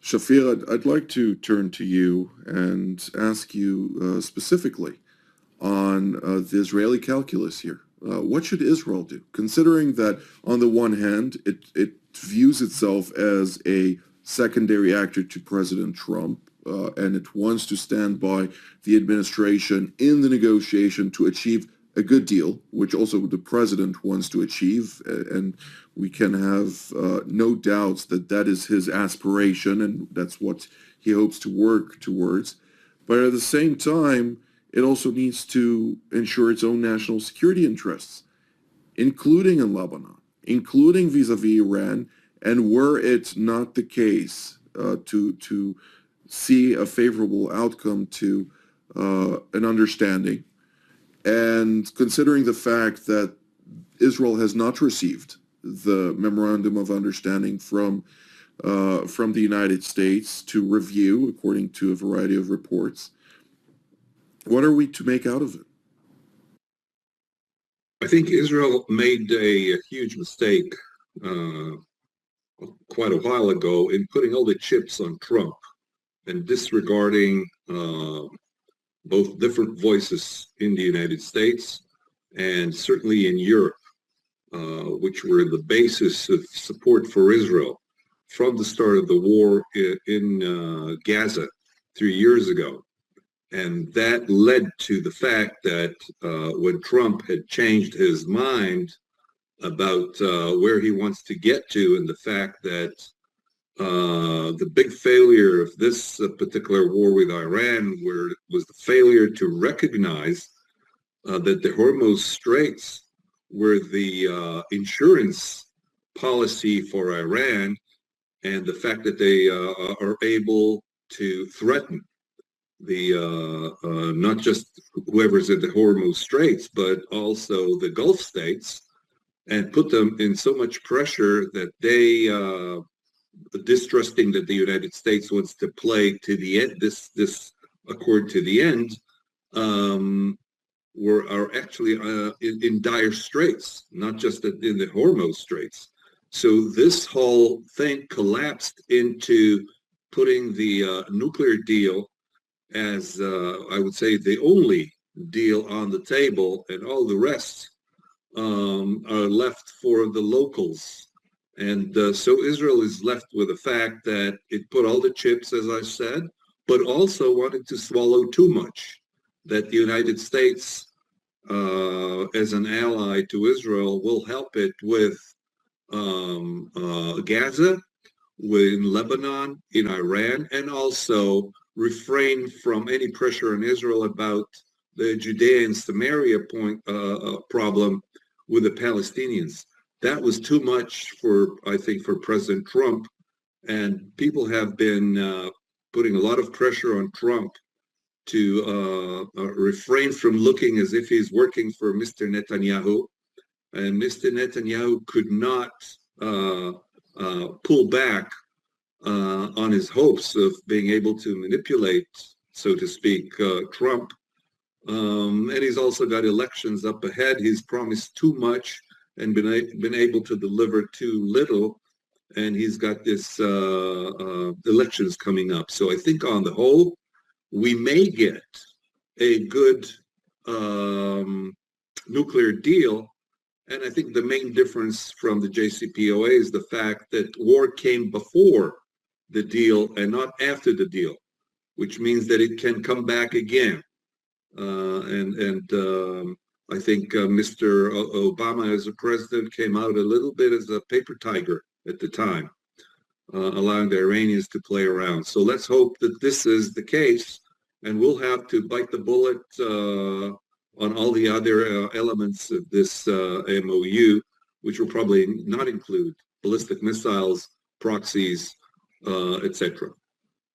Shafir, I'd like to turn to you and ask you specifically on the Israeli calculus here. What should Israel do? Considering that, on the one hand, it views itself as a secondary actor to President Trump, and it wants to stand by the administration in the negotiation to achieve a good deal, which also the president wants to achieve, and we can have no doubts that that is his aspiration, and that's what he hopes to work towards. But at the same time, it also needs to ensure its own national security interests, including in Lebanon, including vis-a-vis Iran, and were it not the case to see a favorable outcome to an understanding, and considering the fact that Israel has not received the memorandum of understanding from the United States to review, according to a variety of reports, what are we to make out of it? I think Israel made a huge mistake quite a while ago in putting all the chips on Trump and disregarding both different voices in the United States and certainly in Europe, which were the basis of support for Israel from the start of the war in Gaza 3 years ago. And that led to the fact that when Trump had changed his mind about where he wants to get to, and the fact that the big failure of this particular war with Iran was the failure to recognize that the Hormuz Straits were the insurance policy for Iran, and the fact that they are able to threaten the not just whoever's at the Hormuz Straits, but also the Gulf states, and put them in so much pressure that they, distrusting that the United States wants to play to the end, this accord to the end, are actually in dire straits, not just in the Hormuz Straits. So this whole thing collapsed into putting the nuclear deal as, I would say, the only deal on the table, and all the rest are left for the locals. And so Israel is left with the fact that it put all the chips, as I said, but also wanted to swallow too much, that the United States, as an ally to Israel, will help it with Gaza, in Lebanon, in Iran, and also refrain from any pressure on Israel about the Judea and Samaria problem with the Palestinians. That was too much I think, for President Trump, and people have been putting a lot of pressure on Trump to refrain from looking as if he's working for Mr. Netanyahu, and Mr. Netanyahu could not pull back on his hopes of being able to manipulate, so to speak, Trump. And he's also got elections up ahead. He's promised too much and been able to deliver too little. And he's got this elections coming up. So I think on the whole, we may get a good nuclear deal. And I think the main difference from the JCPOA is the fact that war came before the deal and not after the deal, which means that it can come back again. I think Mr. Obama, as a president, came out a little bit as a paper tiger at the time, allowing the Iranians to play around. So let's hope that this is the case, and we'll have to bite the bullet on all the other elements of this MOU, which will probably not include ballistic missiles, proxies, etc.